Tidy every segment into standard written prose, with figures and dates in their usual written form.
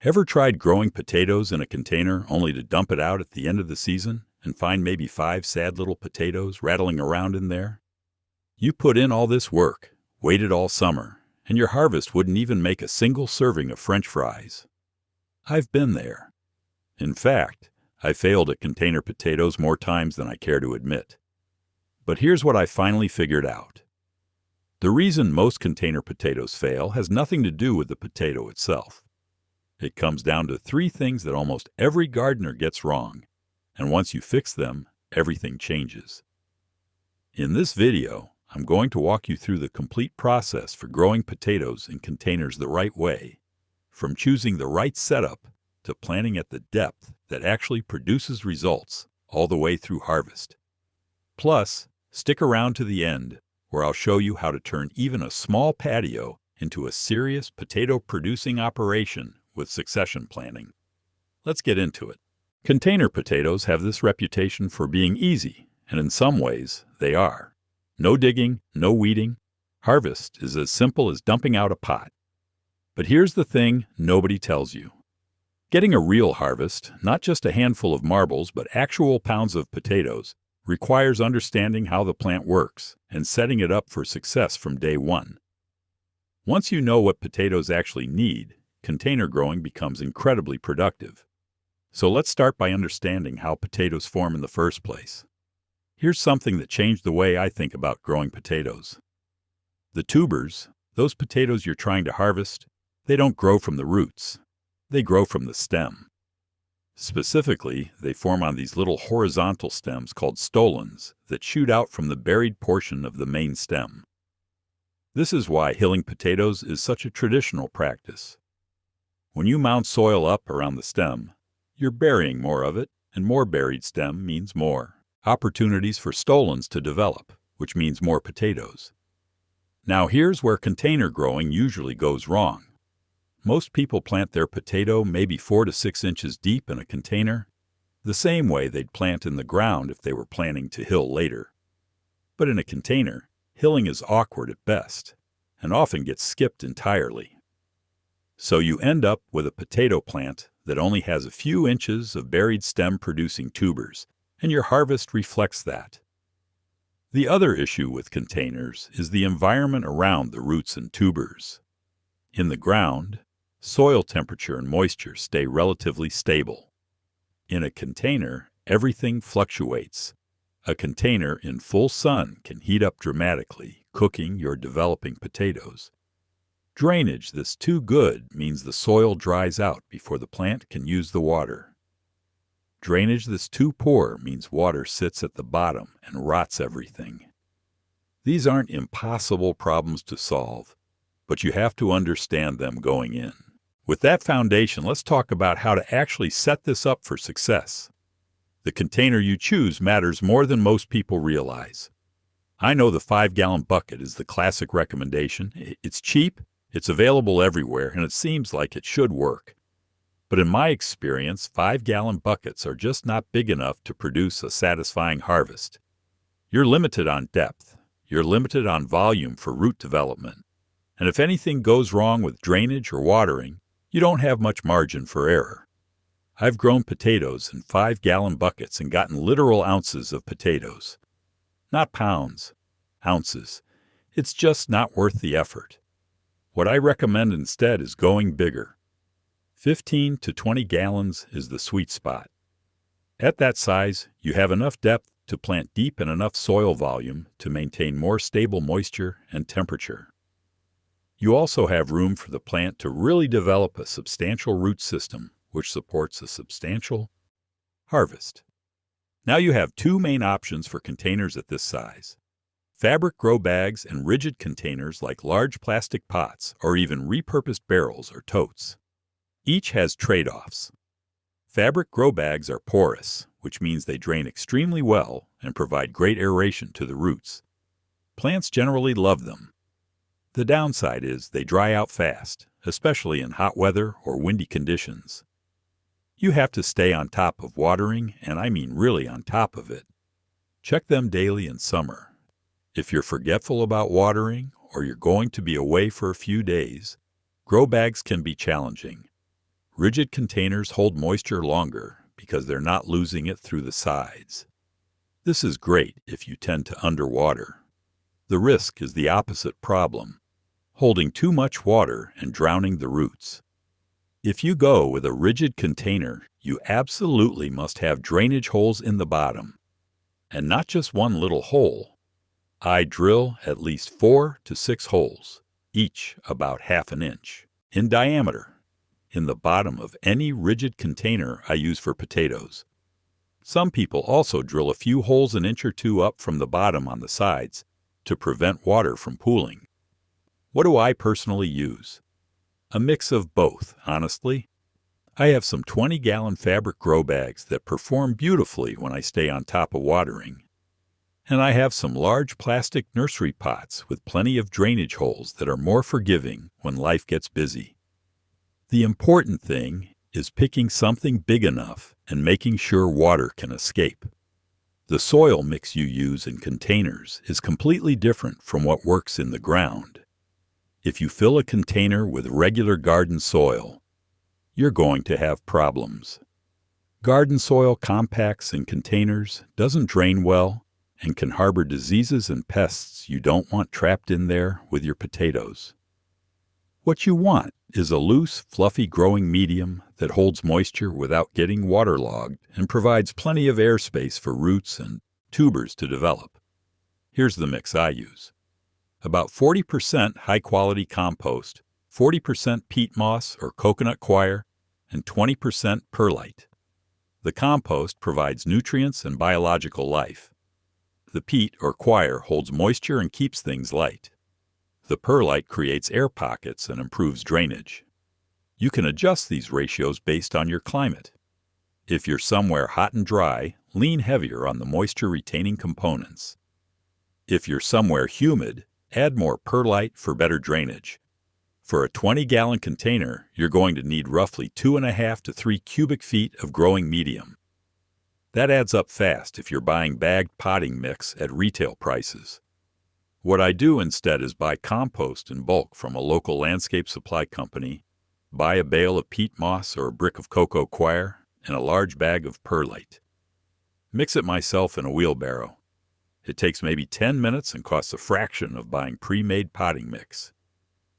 Ever tried growing potatoes in a container only to dump it out at the end of the season and find maybe 5 sad little potatoes rattling around in there? You put in all this work, waited all summer, and your harvest wouldn't even make a single serving of French fries. I've been there. In fact, I failed at container potatoes more times than I care to admit. But here's what I finally figured out. The reason most container potatoes fail has nothing to do with the potato itself. It comes down to 3 things that almost every gardener gets wrong, and once you fix them, everything changes. In this video, I'm going to walk you through the complete process for growing potatoes in containers the right way, from choosing the right setup to planting at the depth that actually produces results all the way through harvest. Plus, stick around to the end, where I'll show you how to turn even a small patio into a serious potato-producing operation with succession planting. Let's get into it. Container potatoes have this reputation for being easy, and in some ways, they are. No digging, no weeding. Harvest is as simple as dumping out a pot. But here's the thing nobody tells you. Getting a real harvest, not just a handful of marbles, but actual pounds of potatoes, requires understanding how the plant works and setting it up for success from day one. Once you know what potatoes actually need, container growing becomes incredibly productive. So let's start by understanding how potatoes form in the first place. Here's something that changed the way I think about growing potatoes. The tubers, those potatoes you're trying to harvest, they don't grow from the roots. They grow from the stem. Specifically, they form on these little horizontal stems called stolons that shoot out from the buried portion of the main stem. This is why hilling potatoes is such a traditional practice. When you mound soil up around the stem, you're burying more of it, and more buried stem means more opportunities for stolons to develop, which means more potatoes. Now here's where container growing usually goes wrong. Most people plant their potato maybe 4 to 6 inches deep in a container, the same way they'd plant in the ground if they were planning to hill later. But in a container, hilling is awkward at best, and often gets skipped entirely. So you end up with a potato plant that only has a few inches of buried stem producing tubers, and your harvest reflects that. The other issue with containers is the environment around the roots and tubers. In the ground, soil temperature and moisture stay relatively stable. In a container, everything fluctuates. A container in full sun can heat up dramatically, cooking your developing potatoes. Drainage that's too good means the soil dries out before the plant can use the water. Drainage that's too poor means water sits at the bottom and rots everything. These aren't impossible problems to solve, but you have to understand them going in. With that foundation, let's talk about how to actually set this up for success. The container you choose matters more than most people realize. I know the 5-gallon bucket is the classic recommendation. It's cheap, it's available everywhere, and it seems like it should work. But in my experience, 5-gallon buckets are just not big enough to produce a satisfying harvest. You're limited on depth. You're limited on volume for root development. And if anything goes wrong with drainage or watering, you don't have much margin for error. I've grown potatoes in 5-gallon buckets and gotten literal ounces of potatoes. Not pounds, ounces. It's just not worth the effort. What I recommend instead is going bigger. 15 to 20 gallons is the sweet spot. At that size, you have enough depth to plant deep and enough soil volume to maintain more stable moisture and temperature. You also have room for the plant to really develop a substantial root system, which supports a substantial harvest. Now you have 2 main options for containers at this size: fabric grow bags and rigid containers like large plastic pots or even repurposed barrels or totes. Each has trade-offs. Fabric grow bags are porous, which means they drain extremely well and provide great aeration to the roots. Plants generally love them. The downside is they dry out fast, especially in hot weather or windy conditions. You have to stay on top of watering, and I mean really on top of it. Check them daily in summer. If you're forgetful about watering or you're going to be away for a few days, grow bags can be challenging. Rigid containers hold moisture longer because they're not losing it through the sides. This is great if you tend to underwater. The risk is the opposite problem, holding too much water and drowning the roots. If you go with a rigid container, you absolutely must have drainage holes in the bottom. And not just one little hole. I drill at least 4 to 6 holes, each about ½ an inch, in diameter, in the bottom of any rigid container I use for potatoes. Some people also drill a few holes an inch or two up from the bottom on the sides to prevent water from pooling. What do I personally use? A mix of both, honestly. I have some 20-gallon fabric grow bags that perform beautifully when I stay on top of watering. And I have some large plastic nursery pots with plenty of drainage holes that are more forgiving when life gets busy. The important thing is picking something big enough and making sure water can escape. The soil mix you use in containers is completely different from what works in the ground. If you fill a container with regular garden soil, you're going to have problems. Garden soil compacts in containers doesn't drain well and can harbor diseases and pests you don't want trapped in there with your potatoes. What you want is a loose, fluffy growing medium that holds moisture without getting waterlogged and provides plenty of airspace for roots and tubers to develop. Here's the mix I use. About 40% high-quality compost, 40% peat moss or coconut coir, and 20% perlite. The compost provides nutrients and biological life. The peat or coir holds moisture and keeps things light. The perlite creates air pockets and improves drainage. You can adjust these ratios based on your climate. If you're somewhere hot and dry, lean heavier on the moisture-retaining components. If you're somewhere humid, add more perlite for better drainage. For a 20-gallon container, you're going to need roughly 2.5 to 3 cubic feet of growing medium. That adds up fast if you're buying bagged potting mix at retail prices. What I do instead is buy compost in bulk from a local landscape supply company, buy a bale of peat moss or a brick of cocoa coir, and a large bag of perlite. Mix it myself in a wheelbarrow. It takes maybe 10 minutes and costs a fraction of buying pre-made potting mix.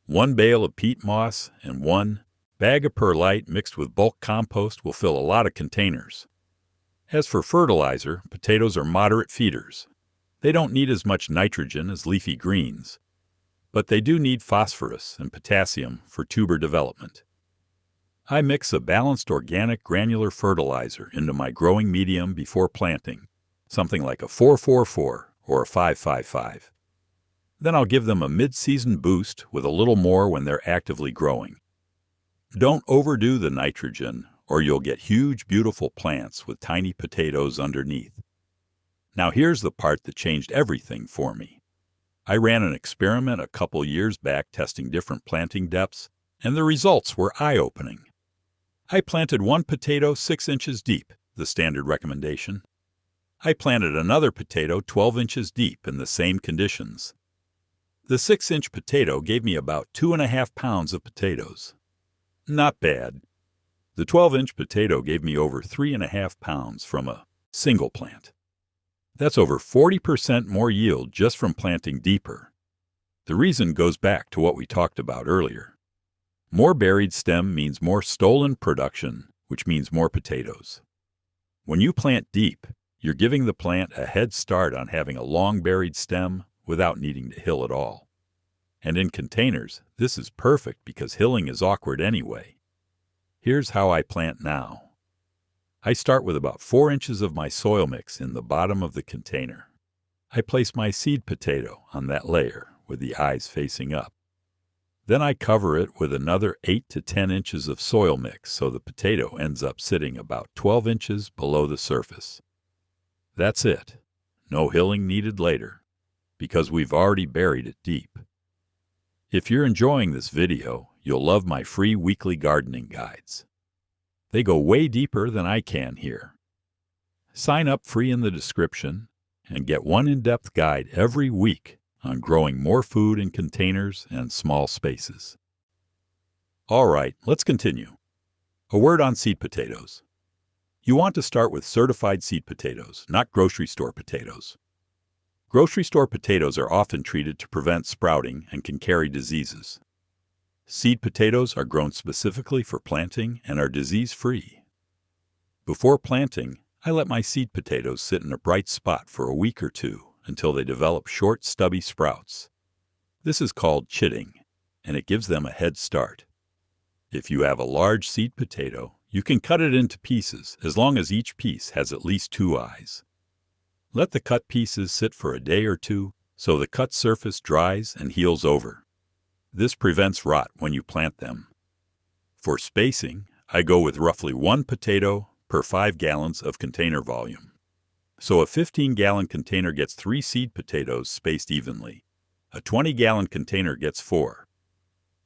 1 bale of peat moss and 1 bag of perlite mixed with bulk compost will fill a lot of containers. As for fertilizer, potatoes are moderate feeders. They don't need as much nitrogen as leafy greens, but they do need phosphorus and potassium for tuber development. I mix a balanced organic granular fertilizer into my growing medium before planting, something like a 4-4-4 or a 5-5-5. Then I'll give them a mid-season boost with a little more when they're actively growing. Don't overdo the nitrogen, or you'll get huge, beautiful plants with tiny potatoes underneath. Now here's the part that changed everything for me. I ran an experiment a couple years back testing different planting depths, and the results were eye-opening. I planted one potato 6 inches deep, the standard recommendation. I planted another potato 12 inches deep in the same conditions. The 6-inch potato gave me about 2.5 pounds of potatoes. Not bad. The 12-inch potato gave me over 3.5 pounds from a single plant. That's over 40% more yield just from planting deeper. The reason goes back to what we talked about earlier. More buried stem means more stolen production, which means more potatoes. When you plant deep, you're giving the plant a head start on having a long buried stem without needing to hill at all. And in containers, this is perfect because hilling is awkward anyway. Here's how I plant now. I start with about 4 inches of my soil mix in the bottom of the container. I place my seed potato on that layer with the eyes facing up. Then I cover it with another 8 to 10 inches of soil mix so the potato ends up sitting about 12 inches below the surface. That's it. No hilling needed later, because we've already buried it deep. If you're enjoying this video, you'll love my free weekly gardening guides. They go way deeper than I can here. Sign up free in the description and get one in-depth guide every week on growing more food in containers and small spaces. All right, let's continue. A word on seed potatoes. You want to start with certified seed potatoes, not grocery store potatoes. Grocery store potatoes are often treated to prevent sprouting and can carry diseases. Seed potatoes are grown specifically for planting and are disease-free. Before planting, I let my seed potatoes sit in a bright spot for a week or two until they develop short, stubby sprouts. This is called chitting, and it gives them a head start. If you have a large seed potato, you can cut it into pieces as long as each piece has at least 2 eyes. Let the cut pieces sit for a day or two so the cut surface dries and heals over. This prevents rot when you plant them. For spacing, I go with roughly 1 potato per 5 gallons of container volume. So a 15-gallon container gets 3 seed potatoes spaced evenly. A 20-gallon container gets 4.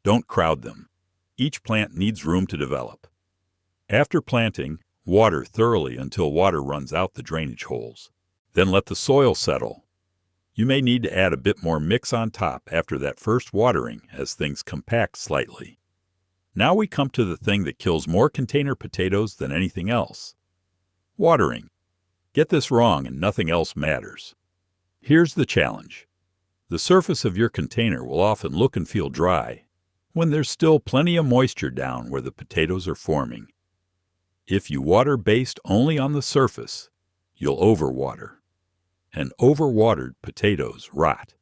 Don't crowd them. Each plant needs room to develop. After planting, water thoroughly until water runs out the drainage holes. Then let the soil settle. You may need to add a bit more mix on top after that first watering as things compact slightly. Now we come to the thing that kills more container potatoes than anything else. Watering. Get this wrong and nothing else matters. Here's the challenge. The surface of your container will often look and feel dry when there's still plenty of moisture down where the potatoes are forming. If you water based only on the surface, you'll overwater. And overwatered potatoes rot.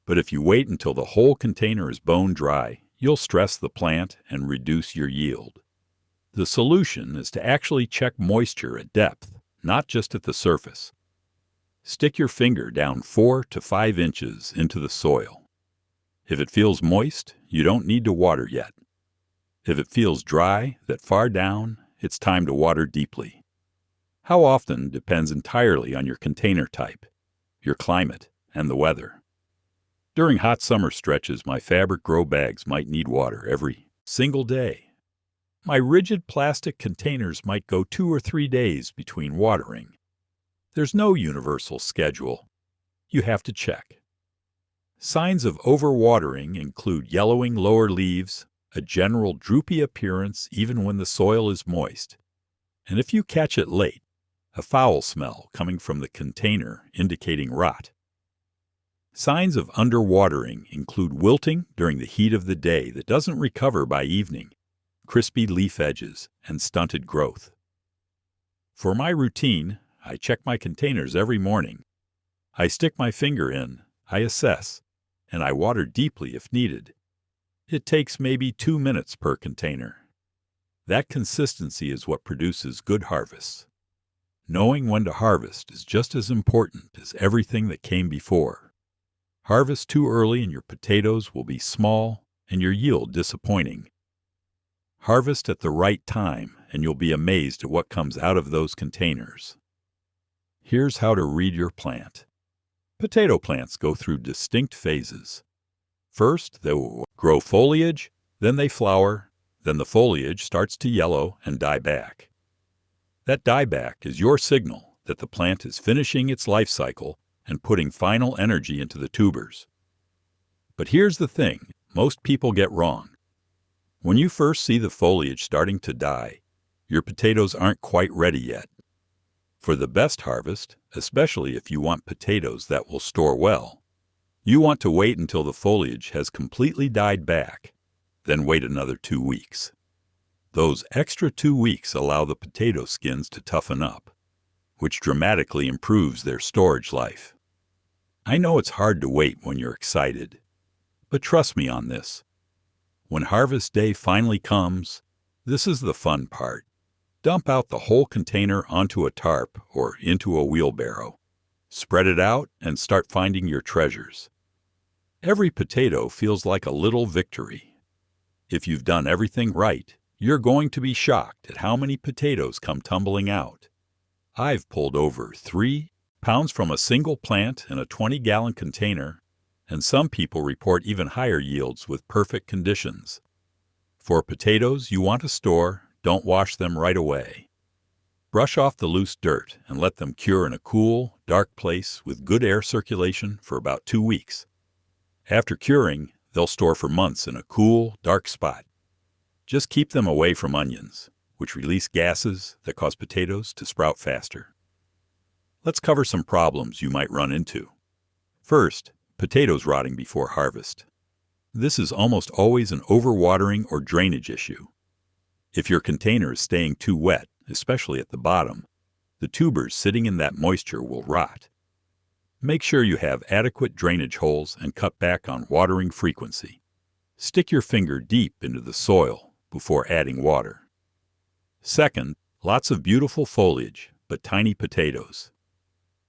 But if you wait until the whole container is bone dry, you'll stress the plant and reduce your yield. The solution is to actually check moisture at depth, not just at the surface. Stick your finger down 4 to 5 inches into the soil. If it feels moist, you don't need to water yet. If it feels dry, that far down, it's time to water deeply. How often depends entirely on your container type, your climate, and the weather. During hot summer stretches, my fabric grow bags might need water every single day. My rigid plastic containers might go 2 or 3 days between watering. There's no universal schedule. You have to check. Signs of overwatering include yellowing lower leaves, a general droopy appearance even when the soil is moist, and if you catch it late, a foul smell coming from the container indicating rot. Signs of underwatering include wilting during the heat of the day that doesn't recover by evening, crispy leaf edges, and stunted growth. For my routine, I check my containers every morning. I stick my finger in, I assess, and I water deeply if needed. It takes maybe 2 minutes per container. That consistency is what produces good harvests. Knowing when to harvest is just as important as everything that came before. Harvest too early and your potatoes will be small and your yield disappointing. Harvest at the right time and you'll be amazed at what comes out of those containers. Here's how to read your plant. Potato plants go through distinct phases. First, they will grow foliage, then they flower, then the foliage starts to yellow and die back. That dieback is your signal that the plant is finishing its life cycle and putting final energy into the tubers. But here's the thing most people get wrong. When you first see the foliage starting to die, your potatoes aren't quite ready yet. For the best harvest, especially if you want potatoes that will store well, you want to wait until the foliage has completely died back, then wait another 2 weeks. Those extra 2 weeks allow the potato skins to toughen up, which dramatically improves their storage life. I know it's hard to wait when you're excited, but trust me on this. When harvest day finally comes, this is the fun part. Dump out the whole container onto a tarp or into a wheelbarrow. Spread it out and start finding your treasures. Every potato feels like a little victory. If you've done everything right, you're going to be shocked at how many potatoes come tumbling out. I've pulled over 3 pounds from a single plant in a 20-gallon container, and some people report even higher yields with perfect conditions. For potatoes you want to store, don't wash them right away. Brush off the loose dirt and let them cure in a cool, dark place with good air circulation for about 2 weeks. After curing, they'll store for months in a cool, dark spot. Just keep them away from onions. which release gases that cause potatoes to sprout faster. Let's cover some problems you might run into. First, potatoes rotting before harvest. This is almost always an overwatering or drainage issue. If your container is staying too wet, especially at the bottom, the tubers sitting in that moisture will rot. Make sure you have adequate drainage holes and cut back on watering frequency. Stick your finger deep into the soil before adding water. Second, lots of beautiful foliage, but tiny potatoes.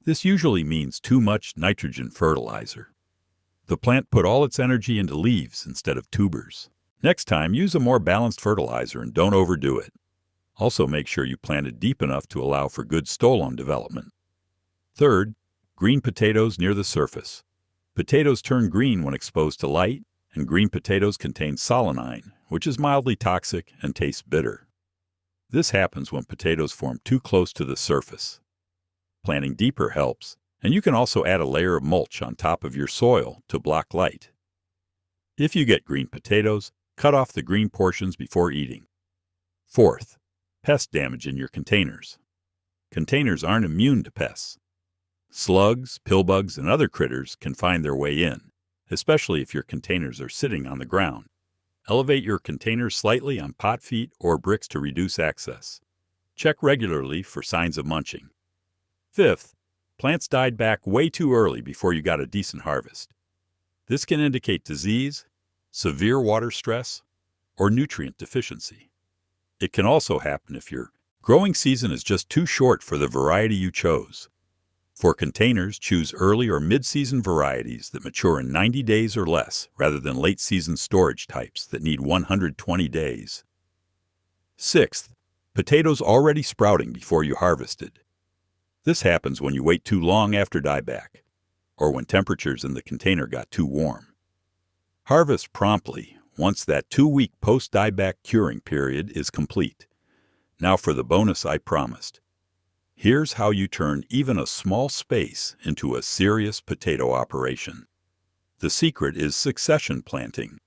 This usually means too much nitrogen fertilizer. The plant put all its energy into leaves instead of tubers. Next time, use a more balanced fertilizer and don't overdo it. Also, make sure you plant it deep enough to allow for good stolon development. Third, green potatoes near the surface. Potatoes turn green when exposed to light, and green potatoes contain solanine, which is mildly toxic and tastes bitter. This happens when potatoes form too close to the surface. Planting deeper helps, and you can also add a layer of mulch on top of your soil to block light. If you get green potatoes, cut off the green portions before eating. Fourth, pest damage in your containers. Containers aren't immune to pests. Slugs, pillbugs, and other critters can find their way in, especially if your containers are sitting on the ground. Elevate your containers slightly on pot feet or bricks to reduce access. Check regularly for signs of munching. Fifth, plants died back way too early before you got a decent harvest. This can indicate disease, severe water stress, or nutrient deficiency. It can also happen if your growing season is just too short for the variety you chose. For containers, choose early or mid-season varieties that mature in 90 days or less, rather than late-season storage types that need 120 days. Sixth, potatoes already sprouting before you harvested. This happens when you wait too long after dieback, or when temperatures in the container got too warm. Harvest promptly once that 2-week post-dieback curing period is complete. Now for the bonus I promised. Here's how you turn even a small space into a serious potato operation. The secret is succession planting.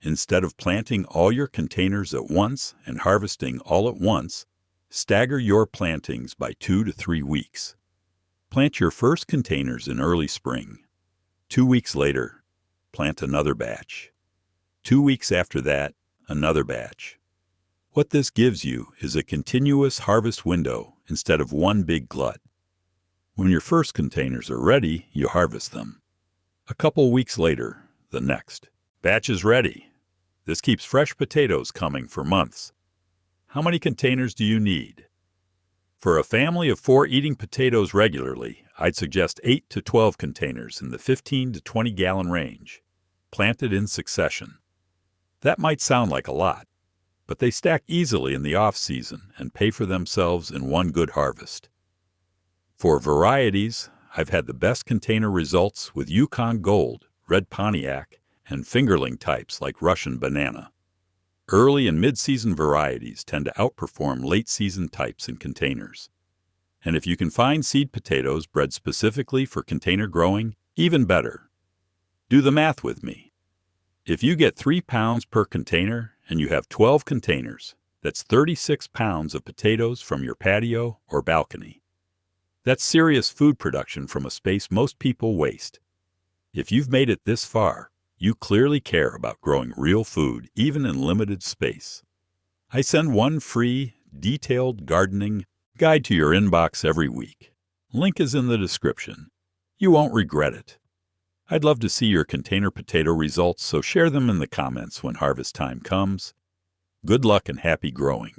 Instead of planting all your containers at once and harvesting all at once, stagger your plantings by 2 to 3 weeks. Plant your first containers in early spring. 2 weeks later, plant another batch. 2 weeks after that, another batch. What this gives you is a continuous harvest window instead of one big glut. When your first containers are ready, you harvest them. A couple weeks later, the next. Batch is ready. This keeps fresh potatoes coming for months. How many containers do you need? For a family of 4 eating potatoes regularly, I'd suggest 8 to 12 containers in the 15 to 20 gallon range, planted in succession. That might sound like a lot, but they stack easily in the off-season and pay for themselves in one good harvest. For varieties, I've had the best container results with Yukon Gold, Red Pontiac, and fingerling types like Russian Banana. Early and mid-season varieties tend to outperform late-season types in containers. And if you can find seed potatoes bred specifically for container growing, even better. Do the math with me. If you get 3 pounds per container and you have 12 containers, that's 36 pounds of potatoes from your patio or balcony. That's serious food production from a space most people waste. If you've made it this far, you clearly care about growing real food, even in limited space. I send one free, detailed gardening guide to your inbox every week. Link is in the description. You won't regret it. I'd love to see your container potato results, so share them in the comments when harvest time comes. Good luck and happy growing.